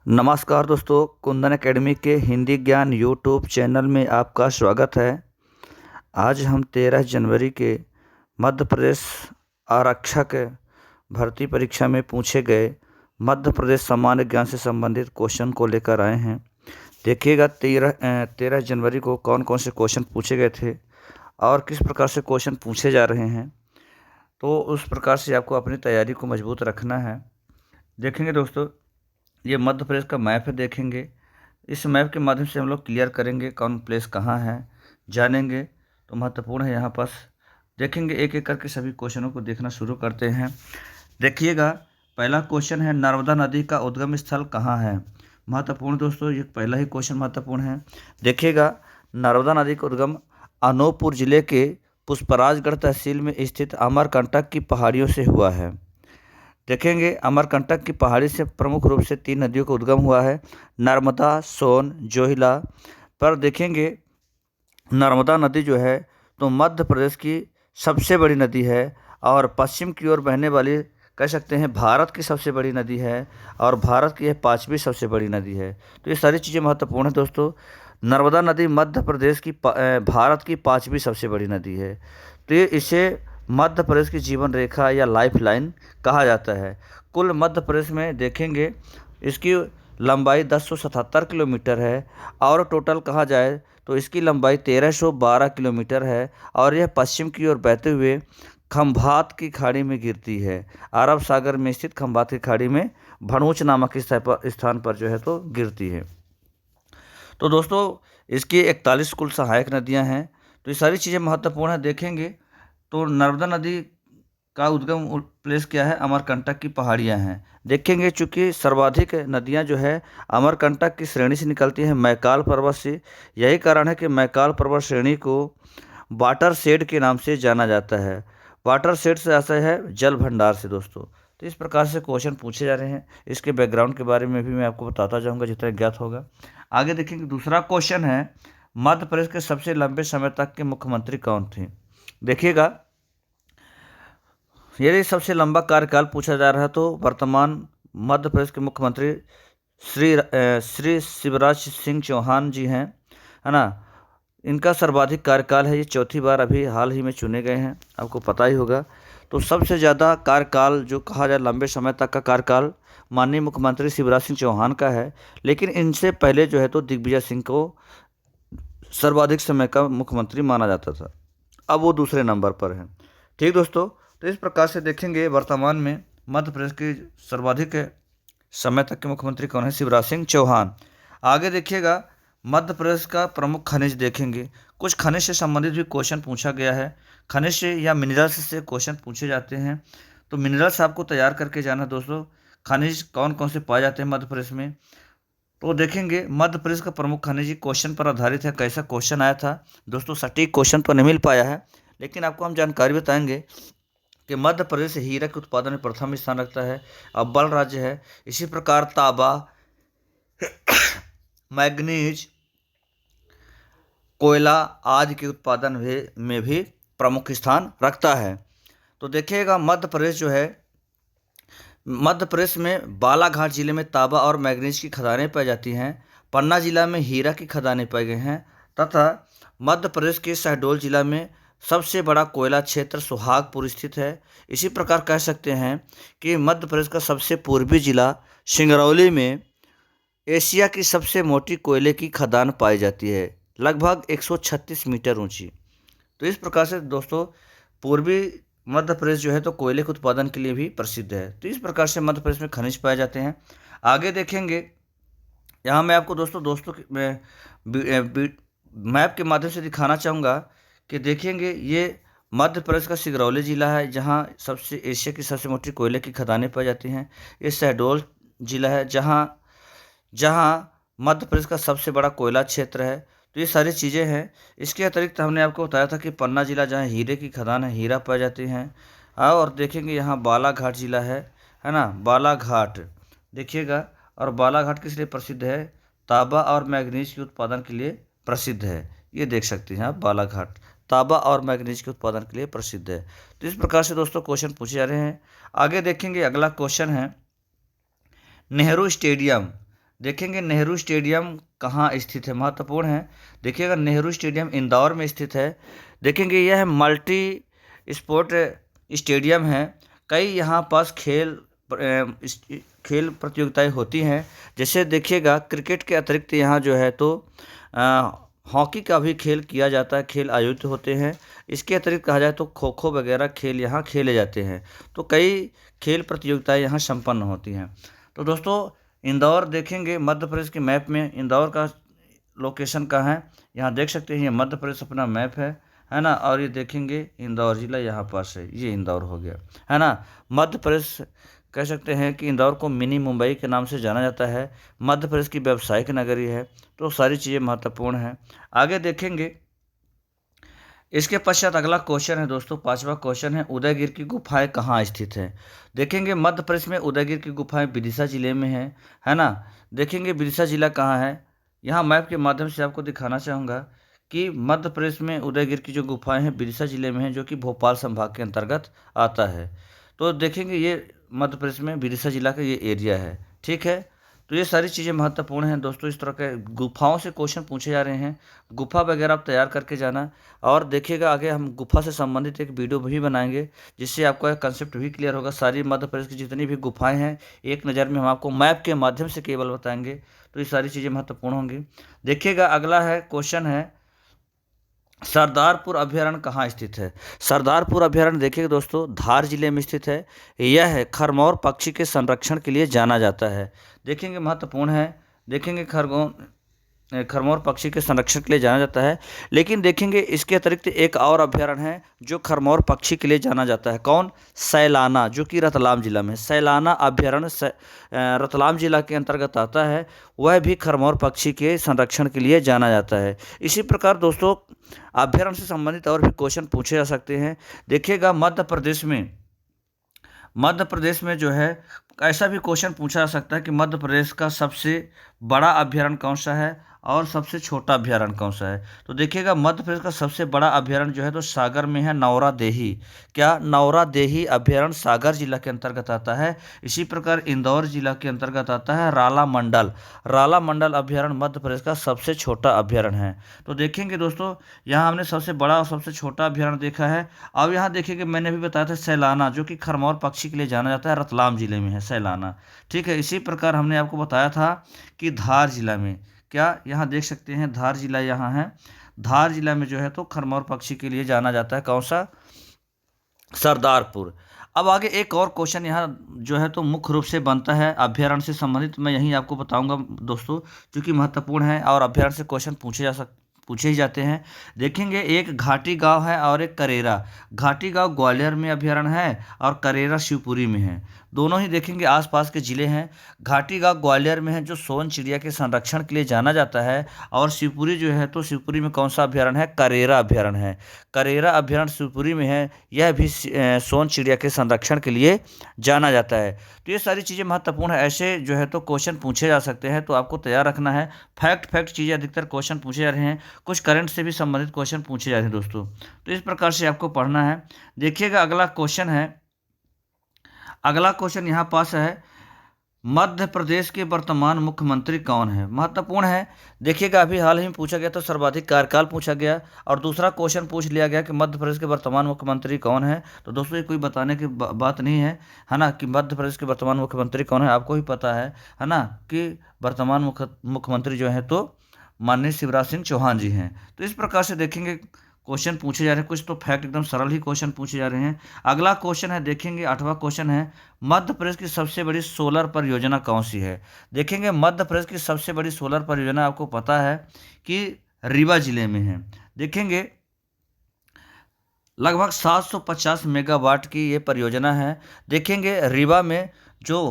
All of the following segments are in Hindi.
नमस्कार दोस्तों, कुंदन एकेडमी के हिंदी ज्ञान यूट्यूब चैनल में आपका स्वागत है। आज हम 13 जनवरी के मध्य प्रदेश आरक्षक भर्ती परीक्षा में पूछे गए मध्य प्रदेश सामान्य ज्ञान से संबंधित क्वेश्चन को लेकर आए हैं। देखिएगा 13 जनवरी को कौन कौन से क्वेश्चन पूछे गए थे और किस प्रकार से क्वेश्चन पूछे जा रहे हैं, तो उस प्रकार से आपको अपनी तैयारी को मजबूत रखना है। देखेंगे दोस्तों, ये मध्य प्रदेश का मैप है। देखेंगे इस मैप के माध्यम से हम लोग क्लियर करेंगे कौन प्लेस कहाँ है, जानेंगे तो महत्वपूर्ण है। यहाँ पास देखेंगे एक एक करके सभी क्वेश्चनों को देखना शुरू करते हैं। देखिएगा, पहला क्वेश्चन है नर्मदा नदी का उद्गम स्थल कहाँ है। महत्वपूर्ण दोस्तों, ये पहला ही क्वेश्चन महत्वपूर्ण है। देखिएगा, नर्मदा नदी का उद्गम अनूपपुर जिले के पुष्पराजगढ़ तहसील में स्थित अमरकंटक की पहाड़ियों से हुआ है। देखेंगे, अमरकंटक की पहाड़ी से प्रमुख रूप से 3 नदियों का उद्गम हुआ है, नर्मदा, सोन, जोहिला। पर देखेंगे नर्मदा नदी जो है तो मध्य प्रदेश की सबसे बड़ी नदी है और पश्चिम की ओर बहने वाली कह सकते हैं भारत की सबसे बड़ी नदी है और भारत की यह 5वीं सबसे बड़ी नदी है। तो ये सारी चीज़ें महत्वपूर्ण है दोस्तों। नर्मदा नदी मध्य प्रदेश की भारत की 5वीं सबसे बड़ी नदी है, तो ये इसे मध्य प्रदेश की जीवन रेखा या लाइफ लाइन कहा जाता है। कुल मध्य प्रदेश में देखेंगे इसकी लंबाई 1077 किलोमीटर है और टोटल कहा जाए तो इसकी लंबाई 1312 किलोमीटर है और यह पश्चिम की ओर बहते हुए खंभात की खाड़ी में गिरती है। अरब सागर में स्थित खंभात की खाड़ी में भणूच नामक स्थान पर जो है तो गिरती है। तो दोस्तों, इसकी 41 कुल सहायक नदियां हैं। तो ये सारी चीज़ें महत्वपूर्ण है। देखेंगे तो नर्मदा नदी का उद्गम प्लेस क्या है, अमरकंटक की पहाड़ियाँ हैं। देखेंगे चूँकि सर्वाधिक नदियाँ जो है अमरकंटक की श्रेणी से निकलती हैं, मैकाल पर्वत से। यही कारण है कि मैकाल पर्वत श्रेणी को वाटर शेड के नाम से जाना जाता है। वाटर शेड से ऐसा है जल भंडार से दोस्तों। तो इस प्रकार से क्वेश्चन पूछे जा रहे हैं। इसके बैकग्राउंड के बारे में भी मैं आपको बताता जाऊँगा जितना ज्ञात होगा। आगे देखेंगे, दूसरा क्वेश्चन है मध्य प्रदेश के सबसे लंबे समय तक के मुख्यमंत्री कौन थे। देखिएगा, यदि सबसे लंबा कार्यकाल पूछा जा रहा है तो वर्तमान मध्य प्रदेश के मुख्यमंत्री श्री शिवराज सिंह चौहान जी हैं, है ना। इनका सर्वाधिक कार्यकाल है, ये 4थी बार अभी हाल ही में चुने गए हैं, आपको पता ही होगा। तो सबसे ज़्यादा कार्यकाल जो कहा जाए लंबे समय तक का कार्यकाल माननीय मुख्यमंत्री शिवराज सिंह चौहान का है, लेकिन इनसे पहले जो है तो दिग्विजय सिंह को सर्वाधिक समय का मुख्यमंत्री माना जाता था। अब वो दूसरे नंबर पर है। ठीक दोस्तों, तो इस प्रकार से देखेंगे वर्तमान में मध्य प्रदेश के सर्वाधिक समय तक के मुख्यमंत्री कौन है, शिवराज सिंह चौहान। आगे देखिएगा, मध्य प्रदेश का प्रमुख खनिज देखेंगे। कुछ खनिज से संबंधित भी क्वेश्चन पूछा गया है। खनिज से या मिनरल्स से क्वेश्चन पूछे जाते हैं, तो मिनरल्स आपको तैयार करके जाना दोस्तों। खनिज कौन कौन से पाए जाते हैं मध्य प्रदेश में, तो देखेंगे मध्य प्रदेश का प्रमुख खनिज क्वेश्चन पर आधारित है। कैसा क्वेश्चन आया था दोस्तों, सटीक क्वेश्चन तो नहीं मिल पाया है, लेकिन आपको हम जानकारी बताएंगे कि मध्य प्रदेश हीरा के उत्पादन में प्रथम स्थान रखता है, अव्वल राज्य है। इसी प्रकार तांबा, मैग्नीज, कोयला आदि के उत्पादन में भी प्रमुख स्थान रखता है। तो देखिएगा, मध्य प्रदेश जो है, मध्य प्रदेश में बालाघाट जिले में तांबा और मैग्नीज की खदानें पाई जाती हैं। पन्ना जिला में हीरा की खदानें पाई गई हैं तथा मध्य प्रदेश के शहडोल जिला में सबसे बड़ा कोयला क्षेत्र सुहागपुर स्थित है। इसी प्रकार कह सकते हैं कि मध्य प्रदेश का सबसे पूर्वी जिला सिंगरौली में एशिया की सबसे मोटी कोयले की खदान पाई जाती है, लगभग 136 मीटर ऊंची। तो इस प्रकार से दोस्तों पूर्वी मध्य प्रदेश जो है तो कोयले के उत्पादन के लिए भी प्रसिद्ध है। तो इस प्रकार से मध्य प्रदेश में खनिज पाए जाते हैं। आगे देखेंगे, यहाँ मैं आपको दोस्तों मैप के माध्यम से दिखाना चाहूँगा कि देखेंगे ये मध्य प्रदेश का सिंगरौली जिला है, जहाँ सबसे एशिया की सबसे मोटी कोयले की खदानें पाई जाती हैं। ये शहडोल जिला है जहाँ मध्य प्रदेश का सबसे बड़ा कोयला क्षेत्र है। तो ये सारी चीज़ें हैं। इसके अतिरिक्त हमने आपको बताया था कि पन्ना जिला जहाँ हीरे की खदान है, हीरा पाए जाते हैं। और देखेंगे यहाँ बालाघाट जिला है ना, बालाघाट देखिएगा। और बालाघाट किस लिए प्रसिद्ध है, तांबा और मैग्नीज के उत्पादन के लिए प्रसिद्ध है। ये देख सकते हैं आप, बालाघाट तांबा और मैग्नीज के उत्पादन के लिए प्रसिद्ध है। तो इस प्रकार से दोस्तों क्वेश्चन पूछे जा रहे हैं। आगे देखेंगे, अगला क्वेश्चन है नेहरू स्टेडियम देखेंगे नेहरू स्टेडियम कहाँ स्थित है, महत्वपूर्ण है। देखिएगा नेहरू स्टेडियम इंदौर में स्थित है। देखेंगे यह मल्टी स्पोर्ट स्टेडियम है। कई यहाँ पास खेल प्रतियोगिताएं होती हैं। जैसे देखिएगा क्रिकेट के अतिरिक्त यहाँ जो है तो हॉकी का भी खेल किया जाता है, खेल आयोजित होते हैं। इसके अतिरिक्त कहा जाए तो खो खो वगैरह खेल यहाँ खेले जाते हैं। तो कई खेल प्रतियोगिताएं यहाँ संपन्न होती हैं। तो दोस्तों इंदौर देखेंगे मध्य प्रदेश के मैप में इंदौर का लोकेशन कहाँ है, यहाँ देख सकते हैं। ये मध्य प्रदेश अपना मैप है ना। और ये देखेंगे इंदौर जिला यहाँ पास है, ये इंदौर हो गया, है ना। मध्य प्रदेश कह सकते हैं कि इंदौर को मिनी मुंबई के नाम से जाना जाता है। मध्य प्रदेश की व्यावसायिक नगरी है। तो सारी चीज़ें महत्वपूर्ण हैं। आगे देखेंगे इसके पश्चात अगला क्वेश्चन है दोस्तों, पांचवा क्वेश्चन है उदयगिरि की गुफाएं कहाँ स्थित है। देखेंगे मध्य प्रदेश में उदयगिरि की गुफाएं विदिशा जिले में है ना। देखेंगे विदिशा जिला कहाँ है, यहाँ मैप के माध्यम से आपको दिखाना चाहूँगा कि मध्य प्रदेश में उदयगिरि की जो गुफाएं हैं विदिशा जिले में हैं, जो कि भोपाल संभाग के अंतर्गत आता है। तो देखेंगे ये मध्य प्रदेश में विदिशा जिला का ये एरिया है, ठीक है। तो ये सारी चीज़ें महत्वपूर्ण हैं दोस्तों। इस तरह के गुफाओं से क्वेश्चन पूछे जा रहे हैं, गुफा वगैरह आप तैयार करके जाना। और देखिएगा आगे हम गुफा से संबंधित एक वीडियो भी बनाएंगे, जिससे आपको एक कंसेप्ट भी क्लियर होगा। सारी मध्य प्रदेश की जितनी भी गुफाएं हैं एक नज़र में हम आपको मैप के माध्यम से केवल बताएंगे। तो ये सारी चीज़ें महत्वपूर्ण होंगी। देखिएगा अगला है क्वेश्चन है सरदारपुर अभयारण्य कहाँ स्थित है। सरदारपुर अभयारण्य देखिएगा दोस्तों धार जिले में स्थित है। यह खरमौर पक्षी के संरक्षण के लिए जाना जाता है। देखेंगे महत्वपूर्ण है। देखेंगे खरमौर पक्षी के संरक्षण के लिए जाना जाता है। लेकिन देखेंगे इसके अतिरिक्त एक और अभयारण्य है जो खरमौर पक्षी के लिए जाना जाता है। कौन? सैलाना, जो कि रतलाम जिला में। सैलाना अभयारण्य रतलाम जिला के अंतर्गत आता है। वह भी खरमौर पक्षी के संरक्षण के लिए जाना जाता है। इसी प्रकार दोस्तों अभयारण्य से संबंधित और भी क्वेश्चन पूछे जा सकते हैं। देखिएगा मध्य प्रदेश में जो है ऐसा भी क्वेश्चन पूछा जा सकता है कि मध्य प्रदेश का सबसे बड़ा अभयारण्य कौन सा है और सबसे छोटा अभयारण्य कौन सा है। तो देखिएगा मध्य प्रदेश का सबसे बड़ा अभयारण्य जो है तो सागर में है, नौरा देही। क्या? नौरा देही अभयारण्य सागर जिला के अंतर्गत आता है। इसी प्रकार इंदौर जिला के अंतर्गत आता है राला मंडल अभयारण्य मध्य प्रदेश का सबसे छोटा अभयारण्य है। तो देखेंगे दोस्तों यहाँ हमने सबसे बड़ा और सबसे छोटा अभयारण्य देखा है। अब यहाँ देखिएगा मैंने भी बताया था सैलाना, जो कि खरमौर पक्षी के लिए जाना जाता है, रतलाम जिले में है सैलाना, ठीक है। इसी प्रकार हमने आपको बताया था कि धार जिला में, क्या यहाँ देख सकते हैं धार जिला यहाँ है। धार जिला में जो है तो खरमौर पक्षी के लिए जाना जाता है। कौन सा? सरदारपुर। अब आगे एक और क्वेश्चन यहाँ जो है तो मुख्य रूप से बनता है अभयारण्य से संबंधित। मैं यही आपको बताऊंगा दोस्तों, क्योंकि महत्वपूर्ण है और अभयारण्य से क्वेश्चन पूछे ही जाते हैं। देखेंगे एक घाटी गांव है और एक करेरा। घाटी गांव ग्वालियर में अभयारण्य है और करेरा शिवपुरी में है। दोनों ही देखेंगे आसपास के जिले हैं। घाटी गांव ग्वालियर में है जो सोन चिड़िया के संरक्षण के लिए जाना जाता है। और शिवपुरी जो है तो शिवपुरी में कौन सा अभयारण्य है? करेरा अभयारण्य है। करेरा अभयारण्य शिवपुरी में है। यह भी सोन चिड़िया के संरक्षण के लिए जाना जाता है। तो ये सारी चीज़ें महत्वपूर्ण है। ऐसे जो है तो क्वेश्चन पूछे जा सकते हैं, तो आपको तैयार रखना है। फैक्ट चीज़ें अधिकतर क्वेश्चन पूछे जा रहे हैं। कुछ करंट से भी संबंधित क्वेश्चन पूछे जा रहे हैं दोस्तों। तो इस प्रकार से आपको पढ़ना है। देखिएगा अगला क्वेश्चन यहाँ पास है मध्य प्रदेश के वर्तमान मुख्यमंत्री कौन है। महत्वपूर्ण है। देखिएगा अभी हाल ही में पूछा गया तो सर्वाधिक कार्यकाल पूछा गया और दूसरा क्वेश्चन पूछ लिया गया कि मध्य प्रदेश के वर्तमान मुख्यमंत्री कौन है। तो दोस्तों ये कोई बताने की बात नहीं है ना, कि मध्य प्रदेश के वर्तमान मुख्यमंत्री कौन है। आपको ही पता है ना, कि वर्तमान मुख्यमंत्री जो है तो माननीय शिवराज सिंह चौहान जी हैं। तो इस प्रकार से देखेंगे क्वेश्चन पूछे जा रहे हैं। कुछ तो फैक्ट एकदम सरल ही क्वेश्चन पूछे जा रहे हैं। अगला क्वेश्चन है, देखेंगे 8वां क्वेश्चन है मध्य प्रदेश की सबसे बड़ी सोलर परियोजना कौन सी है। देखेंगे मध्य प्रदेश की सबसे बड़ी सोलर परियोजना आपको पता है कि रीवा जिले में है। देखेंगे लगभग 750 मेगावाट की ये परियोजना है। देखेंगे रीवा में जो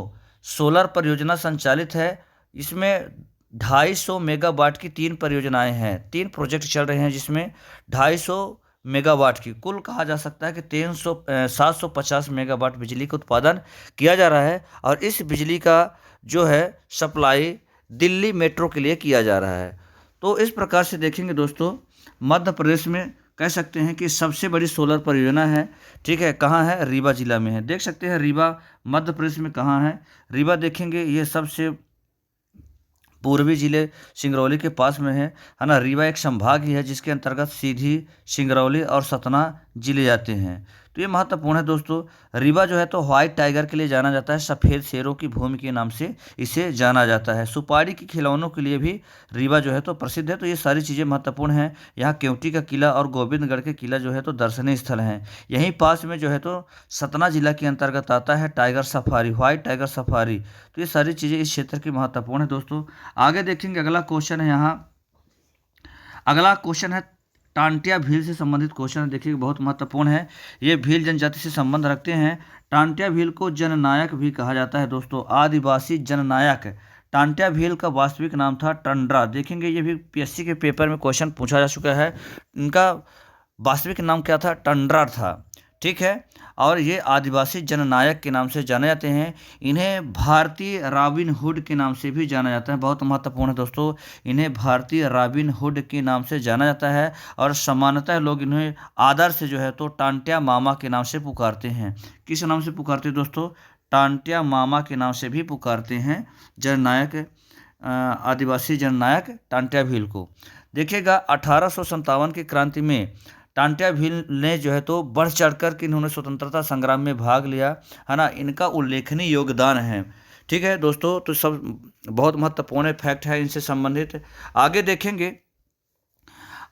सोलर परियोजना संचालित है, इसमें 250 मेगावाट की 3 परियोजनाएं हैं, 3 प्रोजेक्ट चल रहे हैं, जिसमें 250 मेगावाट की कुल कहा जा सकता है कि 750 मेगावाट बिजली का उत्पादन किया जा रहा है। और इस बिजली का जो है सप्लाई दिल्ली मेट्रो के लिए किया जा रहा है। तो इस प्रकार से देखेंगे दोस्तों मध्य प्रदेश में कह सकते हैं कि सबसे बड़ी सोलर परियोजना है, ठीक है। कहाँ है? रीवा जिला में है। देख सकते हैं रीवा मध्य प्रदेश में कहाँ है। रीवा देखेंगे ये सबसे पूर्वी जिले सिंगरौली के पास में है ना। रीवा एक संभाग ही है जिसके अंतर्गत सीधी, सिंगरौली और सतना जिले जाते हैं। तो ये महत्वपूर्ण है दोस्तों। रीवा जो है तो व्हाइट टाइगर के लिए जाना जाता है, सफ़ेद शेरों की भूमि के नाम से इसे जाना जाता है। सुपारी के खिलौनों के लिए भी रीवा जो है तो प्रसिद्ध है। तो ये सारी चीज़ें महत्वपूर्ण हैं। यहाँ केवटी का किला और गोविंदगढ़ के किला जो है तो दर्शनीय स्थल हैं। यहीं पास में जो है तो सतना जिला के अंतर्गत आता है tiger safari, white tiger safari. तो ये सारी चीज़ें इस क्षेत्र की महत्वपूर्ण है दोस्तों। आगे देखेंगे अगला क्वेश्चन है यहाँ। अगला क्वेश्चन है टांटिया भील से संबंधित क्वेश्चन है। देखिए बहुत महत्वपूर्ण है। ये भील जनजाति से संबंध रखते हैं। टांटिया भील को जननायक भी कहा जाता है दोस्तों, आदिवासी जननायक। टांटिया भील का वास्तविक नाम था टंड्रा। देखेंगे ये भी पीएससी के पेपर में क्वेश्चन पूछा जा चुका है। इनका वास्तविक नाम क्या था? टंड्रा था, ठीक है। और ये आदिवासी जननायक के नाम से जाने जाते हैं। इन्हें भारतीय रॉबिन हुड के नाम से भी जाना जाता है। बहुत महत्वपूर्ण है दोस्तों, इन्हें भारतीय रॉबिन हुड के नाम से जाना जाता है। और सामान्यतः लोग इन्हें आदर से जो है तो टांटिया मामा के नाम से पुकारते हैं। किस नाम से पुकारते हैं दोस्तों? टांटिया मामा के नाम से भी पुकारते हैं जननायक, आदिवासी जननायक टांटिया भील को। देखिएगा 1857 की क्रांति में टांटिया भील ने जो है तो बढ़ चढ़कर के इन्होंने स्वतंत्रता संग्राम में भाग लिया, है ना। इनका उल्लेखनीय योगदान है, ठीक है दोस्तों। तो सब बहुत महत्वपूर्ण फैक्ट है इनसे संबंधित। आगे देखेंगे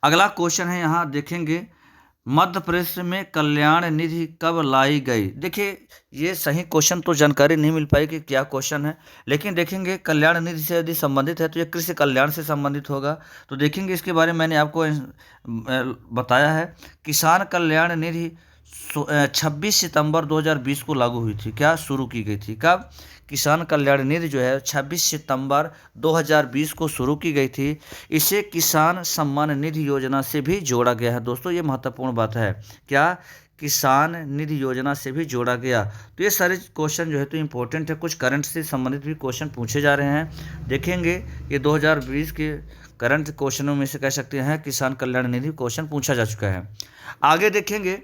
अगला क्वेश्चन है यहाँ। देखेंगे मध्य प्रदेश में कल्याण निधि कब लाई गई? देखिए ये सही क्वेश्चन तो जानकारी नहीं मिल पाई कि क्या क्वेश्चन है, लेकिन देखेंगे कल्याण निधि से यदि संबंधित है तो ये कृषि कल्याण से संबंधित होगा। तो देखेंगे इसके बारे में मैंने आपको बताया है। किसान कल्याण निधि 26 सितंबर 2020 को लागू हुई थी। क्या शुरू की गई थी? कब? किसान कल्याण निधि जो है 26 सितंबर 2020 को शुरू की गई थी। इसे किसान सम्मान निधि योजना से भी जोड़ा गया है दोस्तों। ये महत्वपूर्ण बात है। क्या? किसान निधि योजना से भी जोड़ा गया। तो ये सारे क्वेश्चन जो है तो इम्पोर्टेंट है। कुछ करंट से संबंधित भी क्वेश्चन पूछे जा रहे हैं। देखेंगे ये 2020 के करंट क्वेश्चनों में से कह सकते हैं किसान कल्याण निधि क्वेश्चन पूछा जा चुका है। आगे देखेंगे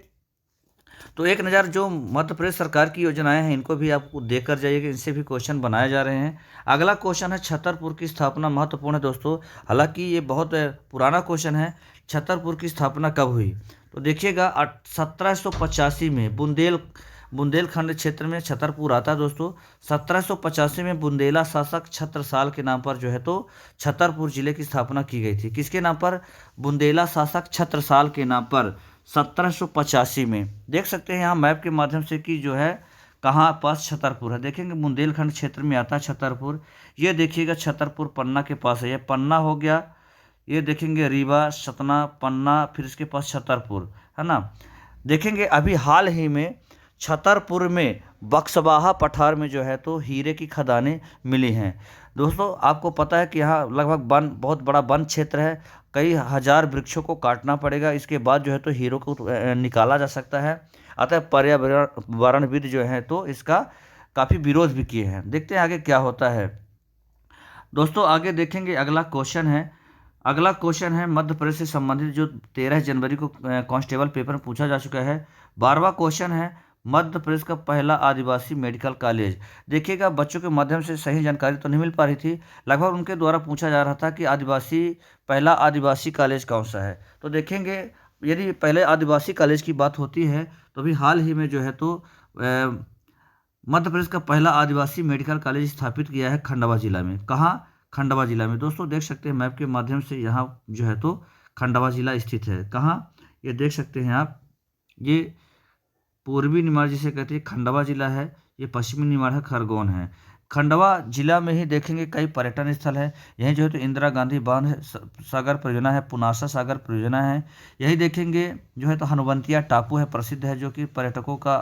तो एक नज़र जो मध्य प्रदेश सरकार की योजनाएं हैं इनको भी आपको देखकर जाइएगा, इनसे भी क्वेश्चन बनाए जा रहे हैं। अगला क्वेश्चन है छतरपुर की स्थापना। महत्वपूर्ण है दोस्तों, हालांकि ये बहुत पुराना क्वेश्चन है। छतरपुर की स्थापना कब हुई? तो देखिएगा 1785 में बुंदेलखंड क्षेत्र में छतरपुर आता है दोस्तों। 1785 में बुंदेला शासक छत्रसाल के नाम पर जो है तो छतरपुर जिले की स्थापना की गई थी। किसके नाम पर? बुंदेला शासक छत्रसाल के नाम पर 1785 में। देख सकते हैं यहाँ मैप के माध्यम से कि जो है कहाँ पास छतरपुर है। देखेंगे बुंदेलखंड क्षेत्र में आता है छतरपुर। ये देखिएगा छतरपुर पन्ना के पास है। ये पन्ना हो गया। ये देखेंगे रीवा, सतना, पन्ना, फिर इसके पास छतरपुर, है ना। देखेंगे अभी हाल ही में छतरपुर में बक्सवाहा पठार में जो है तो हीरे की खदानें मिली हैं दोस्तों। आपको पता है कि यहाँ लगभग वन, बहुत बड़ा वन क्षेत्र है। कई हजार वृक्षों को काटना पड़ेगा, इसके बाद जो है तो हीरो को निकाला जा सकता है। अतः पर्यावरणविद जो है तो इसका काफ़ी विरोध भी किए हैं। देखते हैं आगे क्या होता है दोस्तों। आगे देखेंगे अगला क्वेश्चन है। अगला क्वेश्चन है मध्य प्रदेश से संबंधित जो 13 जनवरी को कांस्टेबल पेपर में पूछा जा चुका है। 12वां क्वेश्चन है मध्य प्रदेश का पहला आदिवासी मेडिकल कॉलेज। देखिएगा बच्चों के माध्यम से सही जानकारी तो नहीं मिल पा रही थी, लगभग उनके द्वारा पूछा जा रहा था कि पहला आदिवासी कॉलेज कौन सा है। तो देखेंगे यदि पहले आदिवासी कॉलेज की बात होती है तो अभी हाल ही में जो है तो मध्य प्रदेश का पहला आदिवासी मेडिकल कॉलेज स्थापित किया है खंडवा जिला में। कहाँ? खंडवा जिला में दोस्तों। देख सकते हैं मैप के माध्यम से यहाँ जो है तो खंडवा जिला स्थित है। कहाँ? ये देख सकते हैं आप, ये पूर्वी निमाड़ जिसे कहते हैं खंडवा जिला है। ये पश्चिमी निमाड़ है, खरगोन है। खंडवा जिला में ही देखेंगे कई पर्यटन स्थल है। यहीं जो है तो इंदिरा गांधी बांध सागर परियोजना है, पुनासा सागर परियोजना है। यही देखेंगे जो है तो हनुवंतिया टापू है, प्रसिद्ध है, जो कि पर्यटकों का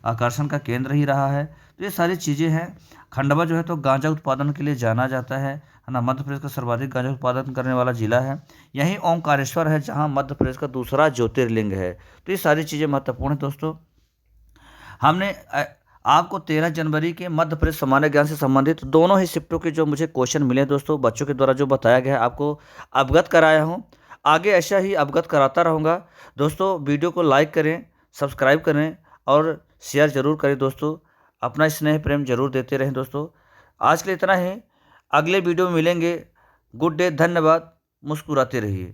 आकर्षण का केंद्र ही रहा है। तो ये सारी चीज़ें हैं। खंडवा जो है तो गांजा उत्पादन के लिए जाना जाता है ना। मध्य प्रदेश का सर्वाधिक गांजा उत्पादन करने वाला जिला है। यहीं ओंकारेश्वर है जहां मध्य प्रदेश का दूसरा ज्योतिर्लिंग है। तो ये सारी चीज़ें महत्वपूर्ण है दोस्तों। हमने आपको 13 जनवरी के मध्य प्रदेश सामान्य ज्ञान से संबंधित दोनों ही शिफ्टों के जो मुझे क्वेश्चन मिले दोस्तों, बच्चों के द्वारा जो बताया गया है आपको अवगत कराया हूँ। आगे ऐसा ही अवगत कराता रहूँगा दोस्तों। वीडियो को लाइक करें, सब्सक्राइब करें और शेयर ज़रूर करें दोस्तों। अपना स्नेह प्रेम जरूर देते रहें दोस्तों। आज के लिए इतना ही। अगले वीडियो में मिलेंगे गुड डे, धन्यवाद, मुस्कुराते रहिए।